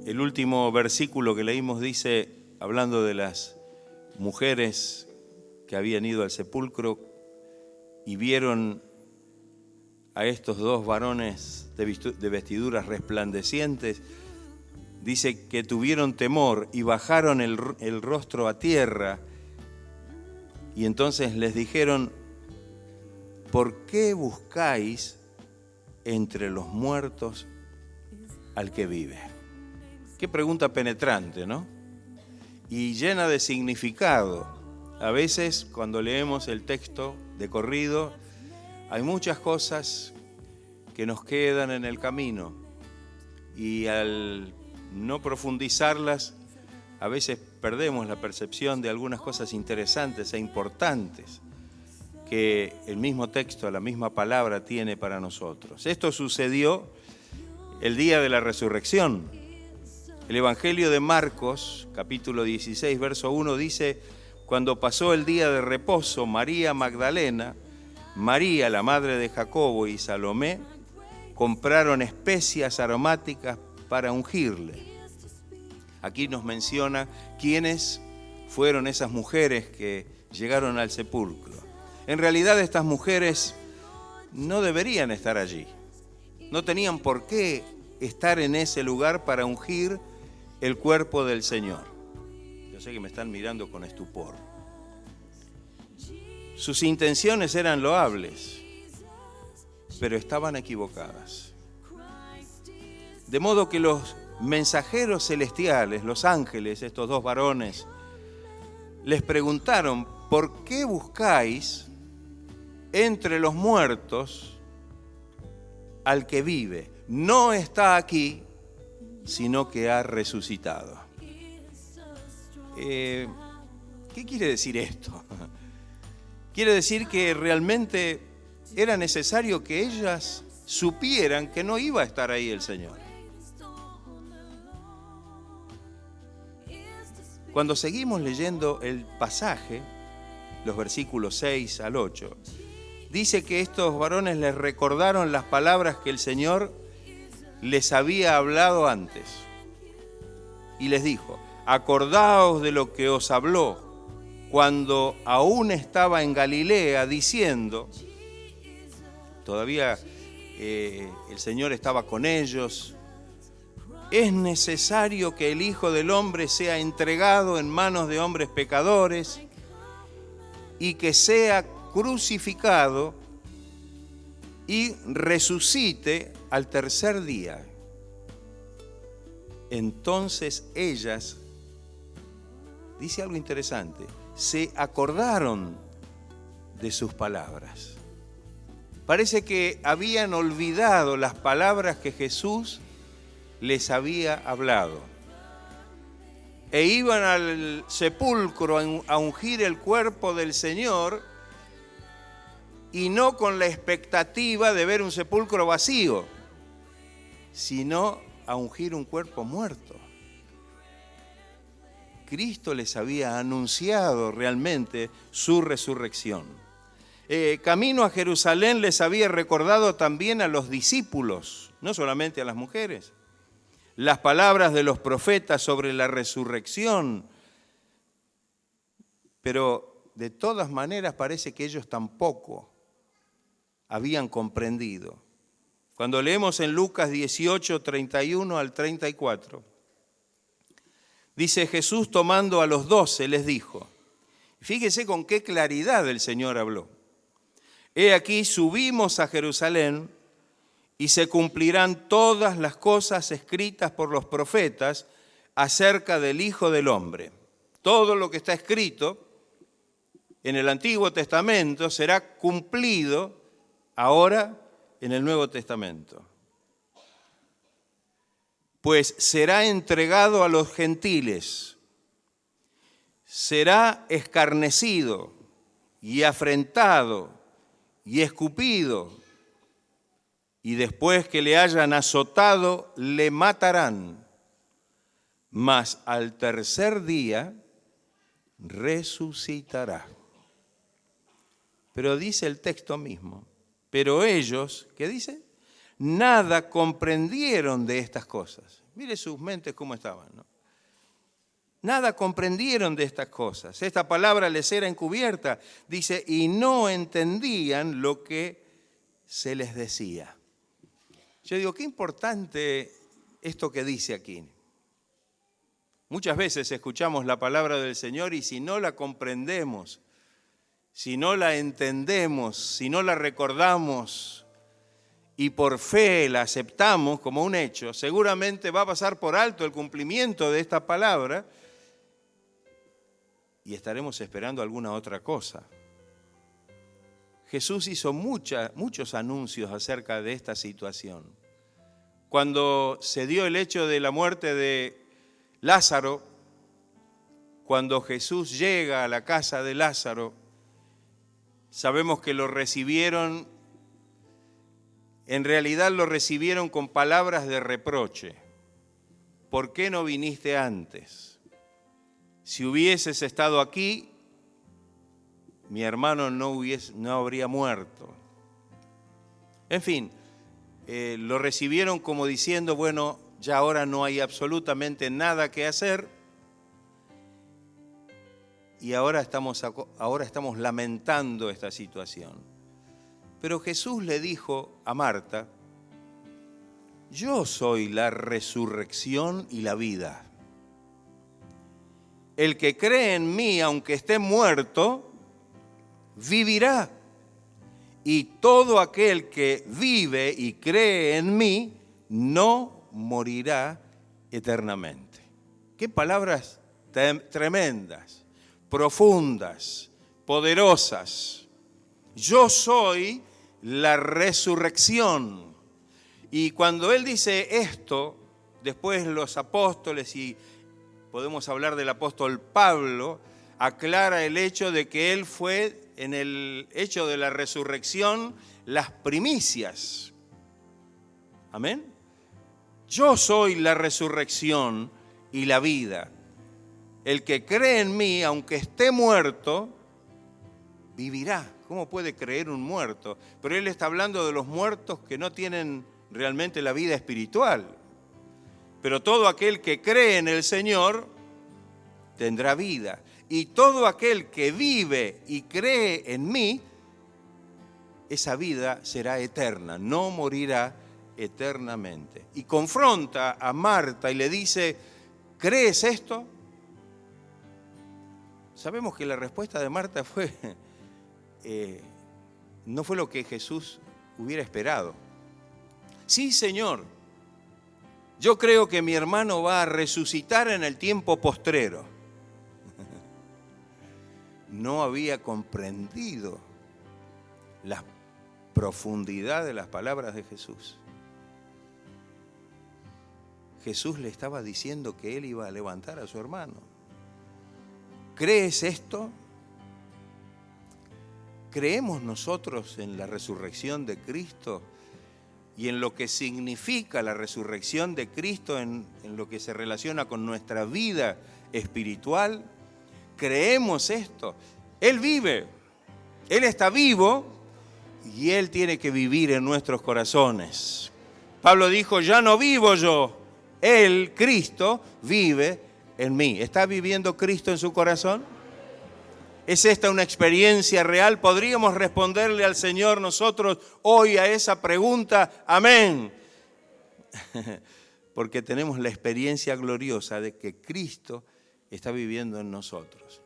El último versículo que leímos dice, hablando de las mujeres que habían ido al sepulcro y vieron a estos dos varones de vestiduras resplandecientes, dice que tuvieron temor y bajaron el rostro a tierra y entonces les dijeron, ¿por qué buscáis entre los muertos al que vive? Qué pregunta penetrante, ¿no? Y llena de significado. A veces, cuando leemos el texto de corrido, hay muchas cosas que nos quedan en el camino y al no profundizarlas, a veces perdemos la percepción de algunas cosas interesantes e importantes que el mismo texto, la misma palabra tiene para nosotros. Esto sucedió el día de la resurrección. El Evangelio de Marcos, capítulo 16, verso 1, dice, cuando pasó el día de reposo, María Magdalena, María, la madre de Jacobo, y Salomé, compraron especias aromáticas para ungirle. Aquí nos menciona quiénes fueron esas mujeres que llegaron al sepulcro. En realidad estas mujeres no deberían estar allí. No tenían por qué estar en ese lugar para ungir el cuerpo del Señor. Yo sé que me están mirando con estupor. Sus intenciones eran loables, pero estaban equivocadas. De modo que los mensajeros celestiales, los ángeles, estos dos varones, les preguntaron, ¿por qué buscáis entre los muertos al que vive? No está aquí, sino que ha resucitado. ¿Qué quiere decir esto? Quiere decir que realmente era necesario que ellas supieran que no iba a estar ahí el Señor. Cuando seguimos leyendo el pasaje, los versículos 6 al 8, dice que estos varones les recordaron las palabras que el Señor les había hablado antes. Y les dijo, acordaos de lo que os habló cuando aún estaba en Galilea, diciendo, todavía el Señor estaba con ellos, es necesario que el Hijo del Hombre sea entregado en manos de hombres pecadores y que sea crucificado y resucite al tercer día. Entonces ellas, dice algo interesante, se acordaron de sus palabras. Parece que habían olvidado las palabras que Jesús les había hablado. E iban al sepulcro a ungir el cuerpo del Señor y no con la expectativa de ver un sepulcro vacío, sino a ungir un cuerpo muerto. Cristo les había anunciado realmente su resurrección. Camino a Jerusalén les había recordado también a los discípulos, no solamente a las mujeres, las palabras de los profetas sobre la resurrección, pero de todas maneras parece que ellos tampoco habían comprendido. Cuando leemos en Lucas 18, 31 al 34, dice Jesús tomando a los 12 les dijo, fíjese con qué claridad el Señor habló, he aquí subimos a Jerusalén y se cumplirán todas las cosas escritas por los profetas acerca del Hijo del Hombre. Todo lo que está escrito en el Antiguo Testamento será cumplido ahora en el Nuevo Testamento. Pues será entregado a los gentiles, será escarnecido y afrentado y escupido, y después que le hayan azotado, le matarán. Mas al tercer día resucitará. Pero dice el texto mismo, pero ellos, ¿qué dice? nada comprendieron de estas cosas. Mire sus mentes cómo estaban, ¿no? Nada comprendieron de estas cosas. Esta palabra les era encubierta, dice, y no entendían lo que se les decía. Yo digo, qué importante esto que dice aquí. Muchas veces escuchamos la palabra del Señor y si no la comprendemos, si no la entendemos, si no la recordamos y por fe la aceptamos como un hecho, seguramente va a pasar por alto el cumplimiento de esta palabra y estaremos esperando alguna otra cosa. Jesús hizo muchos anuncios acerca de esta situación. Cuando se dio el hecho de la muerte de Lázaro, cuando Jesús llega a la casa de Lázaro, sabemos que lo recibieron, en realidad lo recibieron con palabras de reproche. ¿Por qué no viniste antes? Si hubieses estado aquí, mi hermano no habría muerto. En fin, lo recibieron como diciendo, bueno, ya ahora no hay absolutamente nada que hacer y ahora estamos lamentando esta situación. Pero Jesús le dijo a Marta, yo soy la resurrección y la vida. El que cree en mí, aunque esté muerto, vivirá. Y todo aquel que vive y cree en mí, no morirá eternamente. Qué palabras tremendas, profundas, poderosas. Yo soy la resurrección. Y cuando él dice esto, después los apóstoles, y podemos hablar del apóstol Pablo, aclara el hecho de que él fue en el hecho de la resurrección las primicias. Amén. Yo soy la resurrección y la vida. El que cree en mí, aunque esté muerto, vivirá. ¿Cómo puede creer un muerto? Pero él está hablando de los muertos que no tienen realmente la vida espiritual. Pero todo aquel que cree en el Señor tendrá vida. Y todo aquel que vive y cree en mí, esa vida será eterna, no morirá eternamente. Y confronta a Marta y le dice, ¿crees esto? Sabemos que la respuesta de Marta no fue lo que Jesús hubiera esperado. Sí, Señor, yo creo que mi hermano va a resucitar en el tiempo postrero. No había comprendido la profundidad de las palabras de Jesús. Jesús le estaba diciendo que él iba a levantar a su hermano. ¿Crees esto? ¿Creemos nosotros en la resurrección de Cristo y en lo que significa la resurrección de Cristo en lo que se relaciona con nuestra vida espiritual? ¿Creemos esto? Él vive, Él está vivo y Él tiene que vivir en nuestros corazones. Pablo dijo, ya no vivo yo, Él, Cristo, vive en mí. ¿Está viviendo Cristo en su corazón? ¿Es esta una experiencia real? ¿Podríamos responderle al Señor nosotros hoy a esa pregunta? Amén. Porque tenemos la experiencia gloriosa de que Cristo está viviendo en nosotros.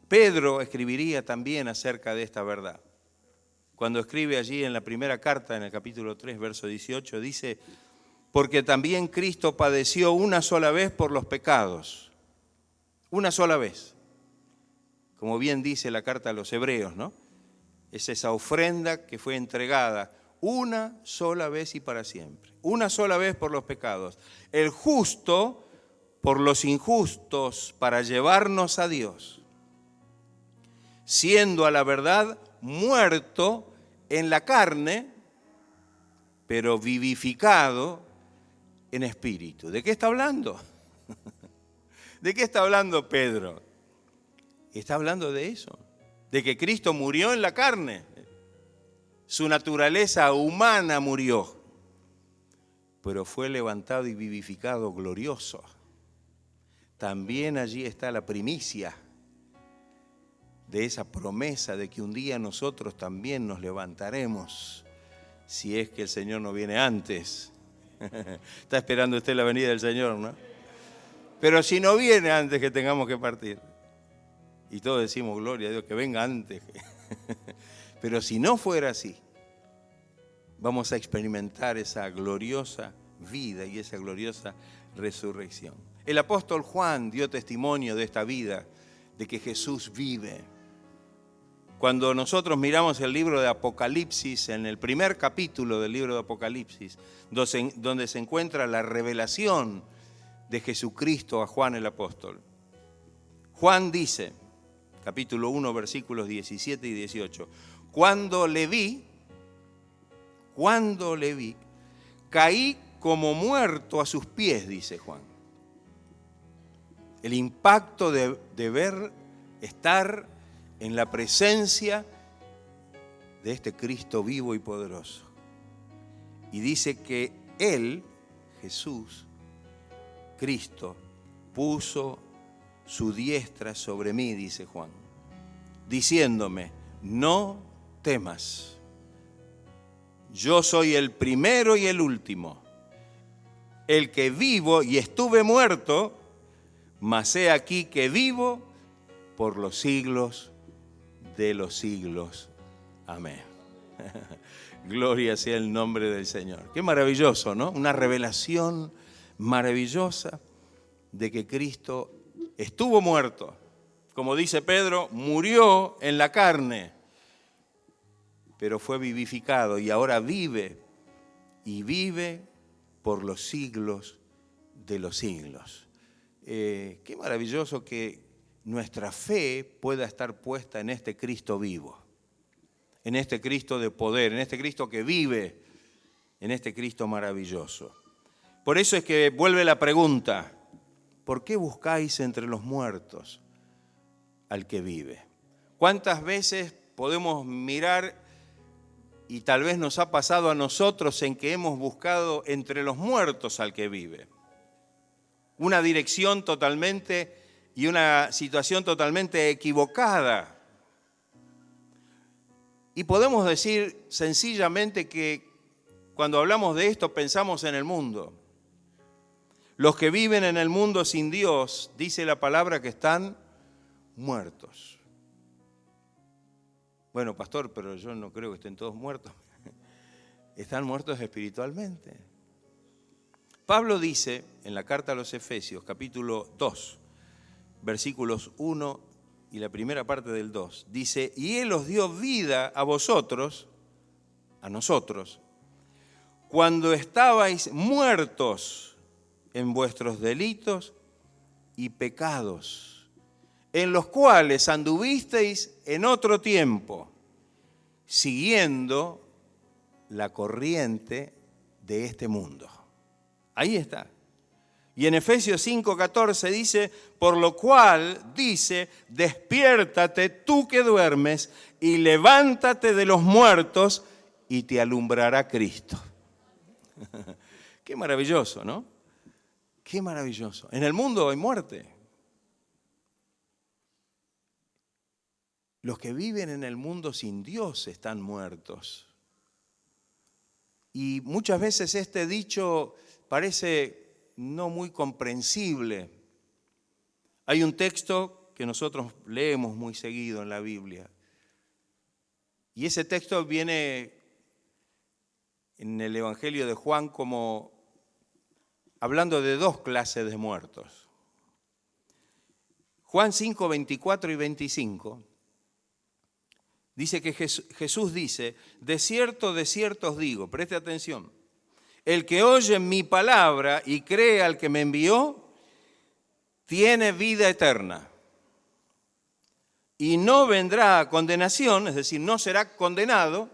Pedro escribiría también acerca de esta verdad. Cuando escribe allí en la primera carta, en el capítulo 3, verso 18, dice, porque también Cristo padeció una sola vez por los pecados. Una sola vez. Como bien dice la carta a los Hebreos, ¿no? Es esa ofrenda que fue entregada una sola vez y para siempre. Una sola vez por los pecados. El justo por los injustos para llevarnos a Dios, siendo a la verdad muerto en la carne, pero vivificado en espíritu. ¿De qué está hablando? ¿De qué está hablando Pedro? Está hablando de eso, de que Cristo murió en la carne. Su naturaleza humana murió. pero fue levantado y vivificado glorioso. También allí está la primicia de esa promesa de que un día nosotros también nos levantaremos, si es que el Señor no viene antes. Está esperando usted la venida del Señor, ¿no? Pero si no viene antes que tengamos que partir, y todos decimos gloria a Dios, que venga antes. Pero si no fuera así, vamos a experimentar esa gloriosa vida y esa gloriosa resurrección. El apóstol Juan dio testimonio de esta vida, de que Jesús vive. Cuando nosotros miramos el libro de Apocalipsis, en el primer capítulo del libro de Apocalipsis, donde se encuentra la revelación de Jesucristo a Juan el apóstol. Juan dice, capítulo 1, versículos 17 y 18, cuando le vi, caí como muerto a sus pies, dice Juan. El impacto de ver, estar en la presencia de este Cristo vivo y poderoso. Y dice que Él, Jesús, Cristo, puso su diestra sobre mí, dice Juan, diciéndome, no temas, yo soy el primero y el último, el que vivo y estuve muerto, mas he aquí que vivo por los siglos de los siglos. Amén. Gloria sea el nombre del Señor. Qué maravilloso, ¿no? Una revelación maravillosa de que Cristo estuvo muerto. Como dice Pedro, murió en la carne, pero fue vivificado y ahora vive, y vive por los siglos de los siglos. Qué maravilloso que nuestra fe pueda estar puesta en este Cristo vivo, en este Cristo de poder, en este Cristo que vive, en este Cristo maravilloso. Por eso es que vuelve la pregunta, ¿por qué buscáis entre los muertos al que vive? ¿Cuántas veces podemos mirar, y tal vez nos ha pasado a nosotros, en que hemos buscado entre los muertos al que vive? Una dirección totalmente y una situación totalmente equivocada. Y podemos decir sencillamente que cuando hablamos de esto pensamos en el mundo. Los que viven en el mundo sin Dios, dice la palabra, que están muertos. Bueno, pastor, pero yo no creo que estén todos muertos. Están muertos espiritualmente. Pablo dice en la carta a los Efesios, capítulo 2, versículos 1 y la primera parte del 2, dice, y Él os dio vida a vosotros, a nosotros, cuando estabais muertos en vuestros delitos y pecados, en los cuales anduvisteis en otro tiempo, siguiendo la corriente de este mundo. Ahí está. Y en Efesios 5:14 dice, por lo cual dice, despiértate tú que duermes y levántate de los muertos y te alumbrará Cristo. Qué maravilloso, ¿no? Qué maravilloso. En el mundo hay muerte. Los que viven en el mundo sin Dios están muertos. Y muchas veces este dicho parece no muy comprensible. Hay un texto que nosotros leemos muy seguido en la Biblia. Y ese texto viene en el Evangelio de Juan como hablando de dos clases de muertos. Juan 5, 24 y 25 dice que Jesús dice, de cierto os digo, preste atención, el que oye mi palabra y cree al que me envió, tiene vida eterna. Y no vendrá a condenación, es decir, no será condenado,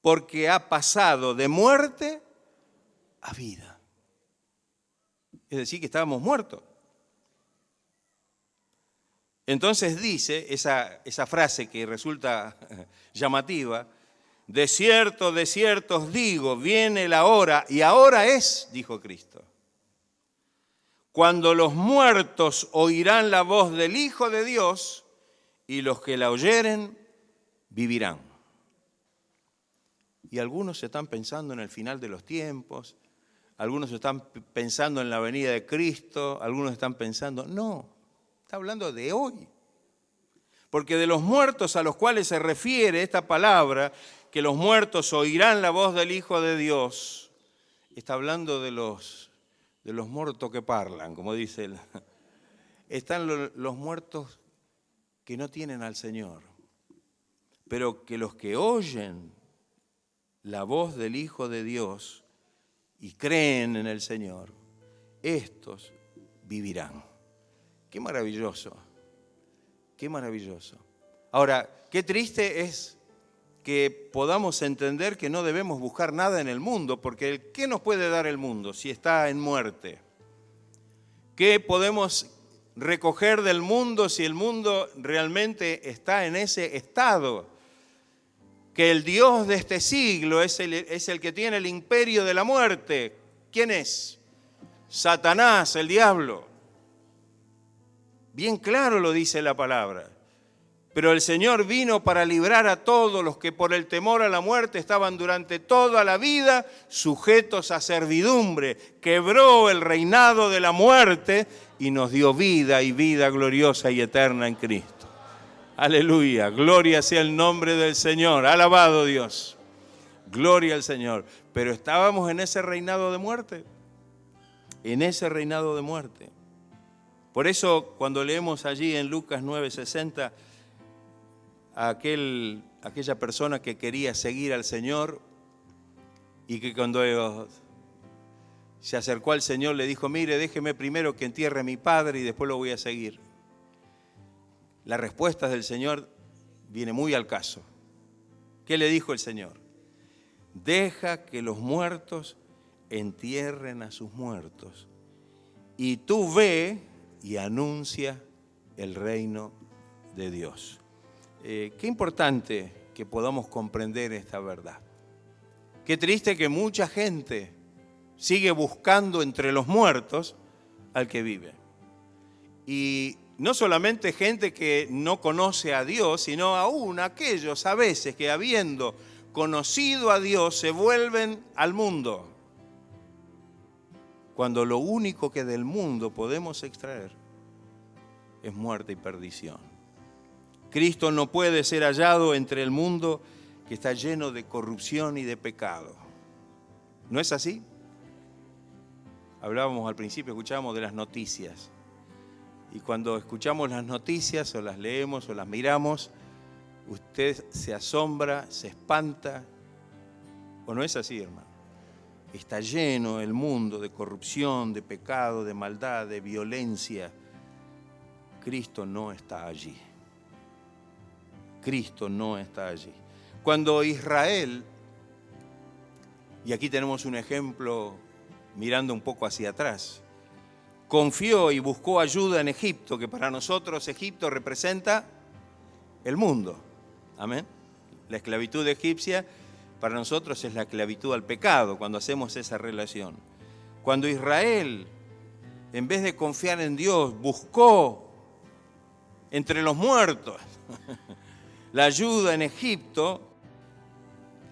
porque ha pasado de muerte a vida. Es decir, que estábamos muertos. Entonces dice esa frase que resulta llamativa, De cierto os digo, viene la hora, y ahora es, dijo Cristo, cuando los muertos oirán la voz del Hijo de Dios, y los que la oyeren vivirán. Y algunos están pensando en el final de los tiempos, algunos están pensando en la venida de Cristo, algunos están pensando, no, está hablando de hoy. Porque de los muertos a los cuales se refiere esta palabra, que los muertos oirán la voz del Hijo de Dios, está hablando de los muertos que parlan, como dice él. Están los muertos que no tienen al Señor, pero que los que oyen la voz del Hijo de Dios y creen en el Señor, estos vivirán. Qué maravilloso, qué maravilloso. Ahora, qué triste es que podamos entender que no debemos buscar nada en el mundo, porque ¿qué nos puede dar el mundo si está en muerte? ¿Qué podemos recoger del mundo si el mundo realmente está en ese estado? Que el Dios de este siglo es el que tiene el imperio de la muerte. ¿Quién es? Satanás, el diablo. Bien claro lo dice la palabra. Pero el Señor vino para librar a todos los que por el temor a la muerte estaban durante toda la vida sujetos a servidumbre. Quebró el reinado de la muerte y nos dio vida y vida gloriosa y eterna en Cristo. Aleluya, gloria sea el nombre del Señor, alabado Dios, gloria al Señor. Pero estábamos en ese reinado de muerte, en ese reinado de muerte. Por eso cuando leemos allí en Lucas 9:60, aquella persona que quería seguir al Señor y que cuando se acercó al Señor le dijo, mire, déjeme primero que entierre a mi padre y después lo voy a seguir. La respuesta del Señor viene muy al caso. ¿Qué le dijo el Señor? Deja que los muertos entierren a sus muertos y tú ve y anuncia el reino de Dios. Qué importante que podamos comprender esta verdad. Qué triste que mucha gente sigue buscando entre los muertos al que vive. Y no solamente gente que no conoce a Dios, sino aún aquellos a veces que habiendo conocido a Dios se vuelven al mundo. Cuando lo único que del mundo podemos extraer es muerte y perdición. Cristo no puede ser hallado entre el mundo que está lleno de corrupción y de pecado. ¿No es así? Hablábamos al principio, escuchábamos de las noticias. Y cuando escuchamos las noticias o las leemos o las miramos, usted se asombra, se espanta. ¿O no es así, hermano? Está lleno el mundo de corrupción, de pecado, de maldad, de violencia. Cristo no está allí. Cristo no está allí. Cuando Israel, y aquí tenemos un ejemplo mirando un poco hacia atrás, confió y buscó ayuda en Egipto, que para nosotros Egipto representa el mundo. Amén. La esclavitud egipcia para nosotros es la esclavitud al pecado, cuando hacemos esa relación. Cuando Israel, en vez de confiar en Dios, buscó entre los muertos la ayuda en Egipto,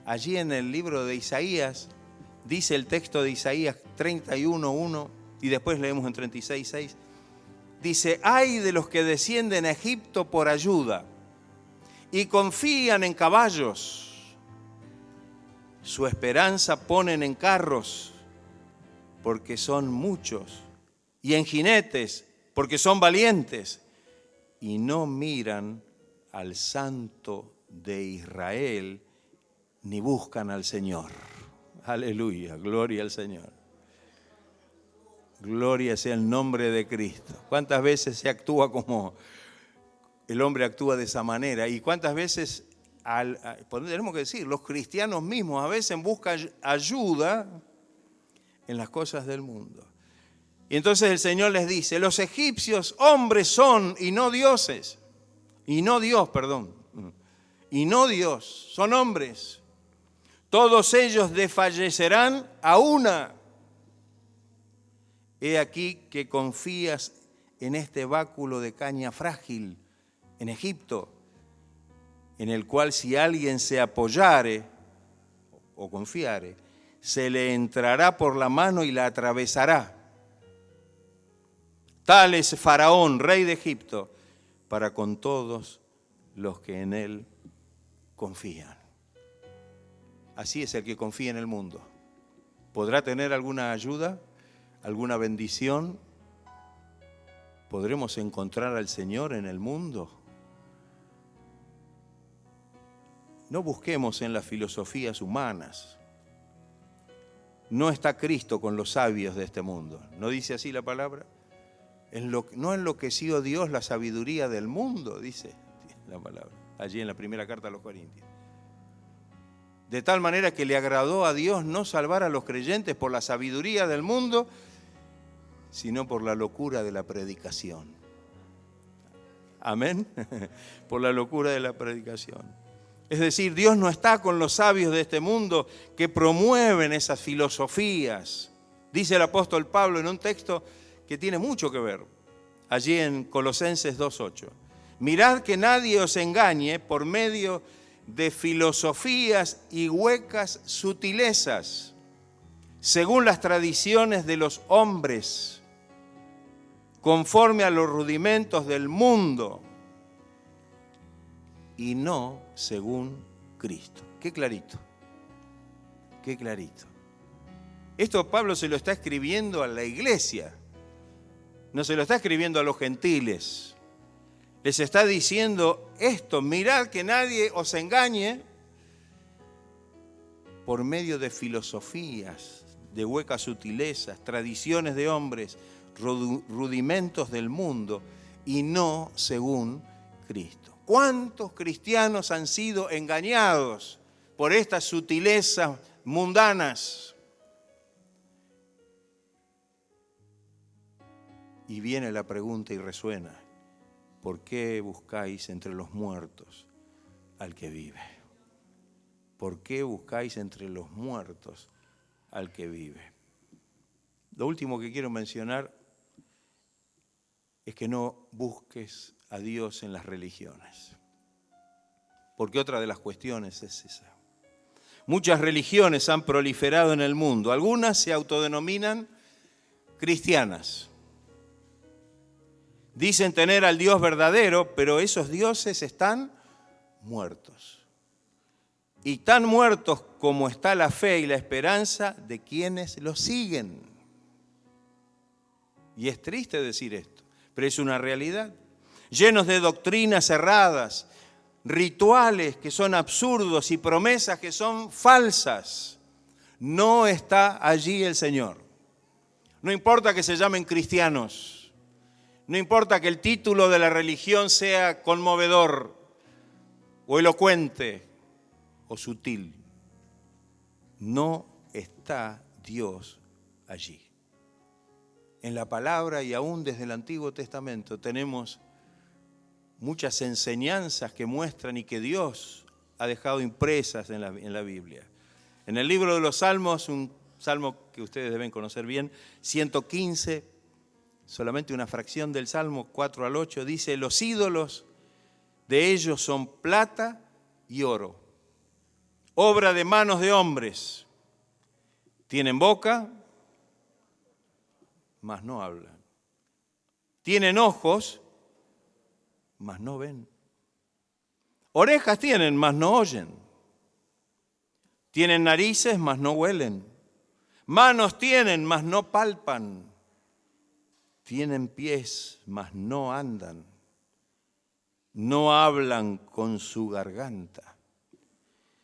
allí en el libro de Isaías, dice el texto de Isaías 31:1, y después leemos en 36:6, dice, ay de los que descienden a Egipto por ayuda y confían en caballos, su esperanza ponen en carros, porque son muchos, y en jinetes, porque son valientes, y no miran al Santo de Israel, ni buscan al Señor. Aleluya, gloria al Señor. Gloria sea el nombre de Cristo. ¿Cuántas veces se actúa como el hombre actúa de esa manera? Y cuántas veces, tenemos que decir, los cristianos mismos a veces buscan ayuda en las cosas del mundo. Y entonces el Señor les dice, los egipcios hombres son y no dioses. Y no Dios, perdón. Y no Dios, son hombres. Todos ellos desfallecerán a una. He aquí que confías en este báculo de caña frágil en Egipto, en el cual si alguien se apoyare o confiare, se le entrará por la mano y la atravesará. Tal es Faraón, rey de Egipto, para con todos los que en él confían. Así es el que confía en el mundo. ¿Podrá tener alguna ayuda, alguna bendición? ¿Podremos encontrar al Señor en el mundo? No busquemos en las filosofías humanas. No está Cristo con los sabios de este mundo. ¿No dice así la palabra? No enloqueció Dios la sabiduría del mundo, dice la palabra, allí en la primera carta a los Corintios. De tal manera que le agradó a Dios no salvar a los creyentes por la sabiduría del mundo, sino por la locura de la predicación. Amén. Por la locura de la predicación. Es decir, Dios no está con los sabios de este mundo que promueven esas filosofías. Dice el apóstol Pablo en un texto que tiene mucho que ver, allí en Colosenses 2:8. Mirad que nadie os engañe por medio de filosofías y huecas sutilezas, según las tradiciones de los hombres, conforme a los rudimentos del mundo, y no según Cristo. Qué clarito, qué clarito. Esto Pablo se lo está escribiendo a la iglesia, no se lo está escribiendo a los gentiles. Les está diciendo esto: mirad que nadie os engañe por medio de filosofías, de huecas sutilezas, tradiciones de hombres, rudimentos del mundo, y no según Cristo. ¿Cuántos cristianos han sido engañados por estas sutilezas mundanas? Y viene la pregunta y resuena: ¿por qué buscáis entre los muertos al que vive? ¿Por qué buscáis entre los muertos al que vive? Lo último que quiero mencionar es que no busques a Dios en las religiones, porque otra de las cuestiones es esa. Muchas religiones han proliferado en el mundo. Algunas se autodenominan cristianas. Dicen tener al Dios verdadero, pero esos dioses están muertos. Y tan muertos como está la fe y la esperanza de quienes los siguen. Y es triste decir esto, pero es una realidad. Llenos de doctrinas erradas, rituales que son absurdos y promesas que son falsas. No está allí el Señor. No importa que se llamen cristianos. No importa que el título de la religión sea conmovedor o elocuente o sutil. No está Dios allí. En la palabra y aún desde el Antiguo Testamento tenemos muchas enseñanzas que muestran y que Dios ha dejado impresas en la Biblia. En el libro de los Salmos, un salmo que ustedes deben conocer bien, 115, solamente una fracción del Salmo 4 al 8, dice: los ídolos de ellos son plata y oro, obra de manos de hombres. Tienen boca, mas no hablan. Tienen ojos, mas no ven. Orejas tienen, mas no oyen. Tienen narices, mas no huelen. Manos tienen, mas no palpan. Tienen pies, mas no andan. No hablan con su garganta.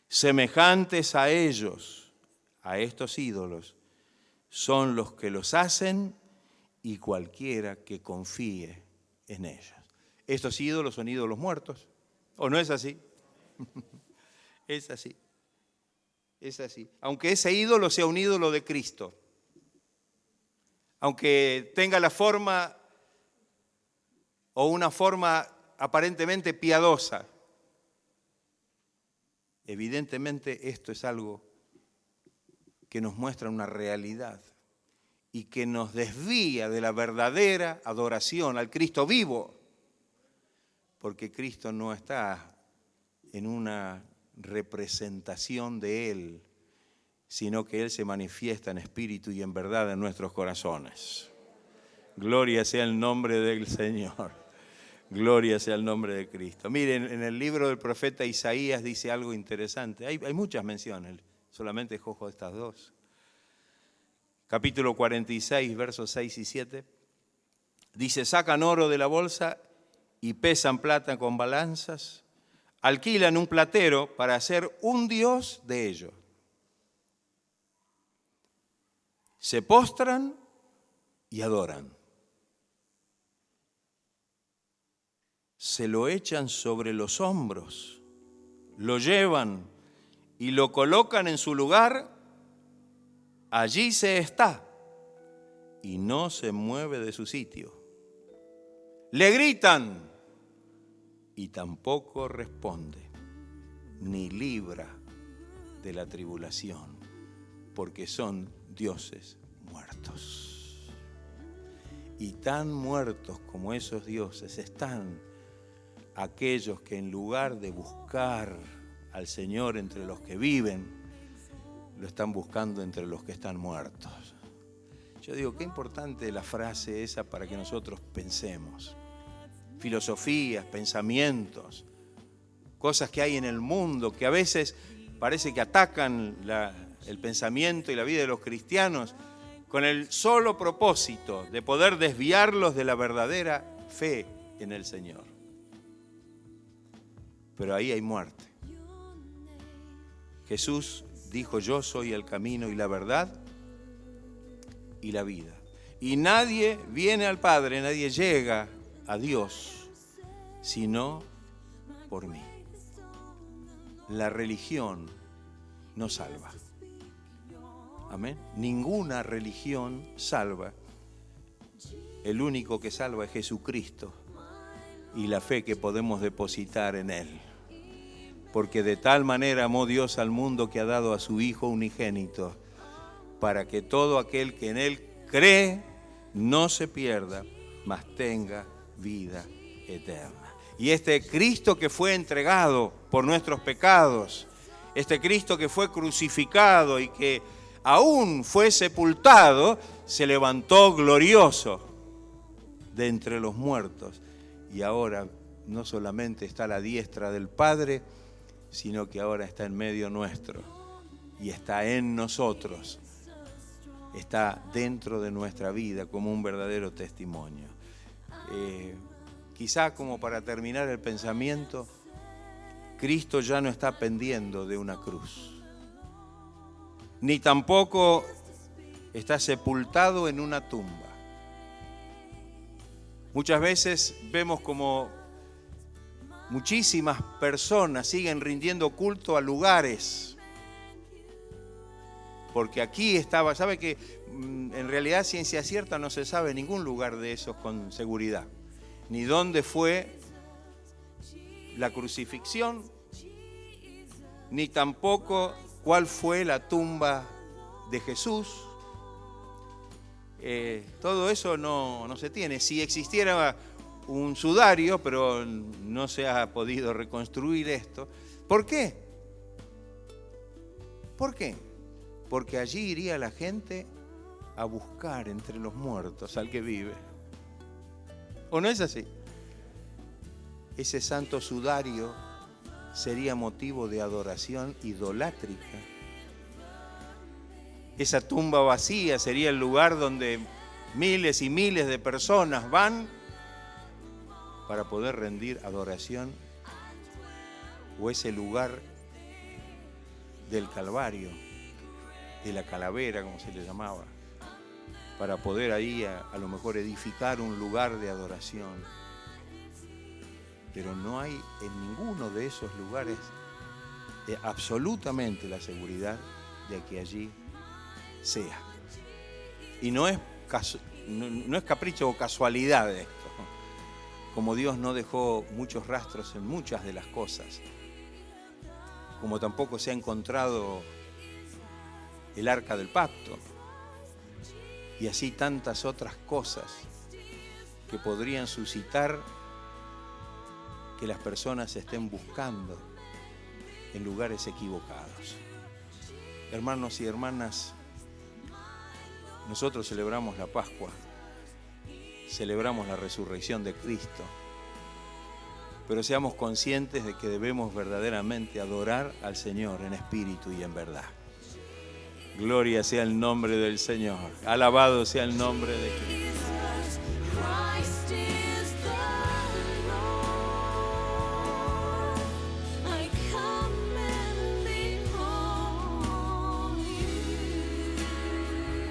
Semejantes a ellos, a estos ídolos, son los que los hacen y cualquiera que confíe en ellos. Estos ídolos son ídolos muertos. ¿O no es así? Es así. Es así. Aunque ese ídolo sea un ídolo de Cristo, aunque tenga la forma o una forma aparentemente piadosa, evidentemente esto es algo que nos muestra una realidad y que nos desvía de la verdadera adoración al Cristo vivo, porque Cristo no está en una representación de Él, sino que Él se manifiesta en espíritu y en verdad en nuestros corazones. Gloria sea el nombre del Señor. Gloria sea el nombre de Cristo. Miren, en el libro del profeta Isaías dice algo interesante. Hay muchas menciones, solamente escojo estas dos. Capítulo 46, versos 6 y 7. Dice, sacan oro de la bolsa y pesan plata con balanzas. Alquilan un platero para hacer un dios de ellos. Se postran y adoran. Se lo echan sobre los hombros, lo llevan y lo colocan en su lugar. Allí se está y no se mueve de su sitio. Le gritan y tampoco responde, ni libra de la tribulación, porque son dioses muertos. Y tan muertos como esos dioses están aquellos que en lugar de buscar al Señor entre los que viven, lo están buscando entre los que están muertos. Yo digo, qué importante la frase esa para que nosotros pensemos. Filosofías, pensamientos, cosas que hay en el mundo que a veces parece que atacan el pensamiento y la vida de los cristianos con el solo propósito de poder desviarlos de la verdadera fe en el Señor. Pero ahí hay muerte. Jesús dijo, yo soy el camino y la verdad y la vida. Y nadie viene al Padre, nadie llega a Dios, sino por mí. La religión no salva. Amén. Ninguna religión salva. El único que salva es Jesucristo y la fe que podemos depositar en Él. Porque de tal manera amó Dios al mundo que ha dado a su Hijo unigénito, para que todo aquel que en Él cree no se pierda, mas tenga vida eterna. Y este Cristo que fue entregado por nuestros pecados, este Cristo que fue crucificado y que aún fue sepultado, se levantó glorioso de entre los muertos. Y ahora no solamente está a la diestra del Padre, sino que ahora está en medio nuestro y está en nosotros, está dentro de nuestra vida como un verdadero testimonio. Quizá como para terminar el pensamiento, Cristo ya no está pendiendo de una cruz, ni tampoco está sepultado en una tumba. Muchas veces vemos como muchísimas personas siguen rindiendo culto a lugares, porque aquí estaba, sabe que en realidad ciencia cierta no se sabe ningún lugar de esos con seguridad, ni dónde fue la crucifixión, ni tampoco cuál fue la tumba de Jesús. Todo eso no se tiene. Si existiera un sudario, pero no se ha podido reconstruir esto. ¿Por qué? ¿Por qué? Porque allí iría la gente a buscar entre los muertos al que vive. ¿O no es así? Ese santo sudario sería motivo de adoración idolátrica. Esa tumba vacía sería el lugar donde miles y miles de personas van para poder rendir adoración, o ese lugar del Calvario, de la calavera, como se le llamaba, para poder ahí a lo mejor edificar un lugar de adoración. Pero no hay en ninguno de esos lugares absolutamente la seguridad de que allí sea. Y no es capricho o casualidad de esto. Como Dios no dejó muchos rastros en muchas de las cosas, como tampoco se ha encontrado el arca del pacto, y así tantas otras cosas que podrían suscitar que las personas estén buscando en lugares equivocados. Hermanos y hermanas, nosotros celebramos la Pascua, celebramos la resurrección de Cristo, pero seamos conscientes de que debemos verdaderamente adorar al Señor en espíritu y en verdad. Gloria sea el nombre del Señor, alabado sea el nombre de Cristo.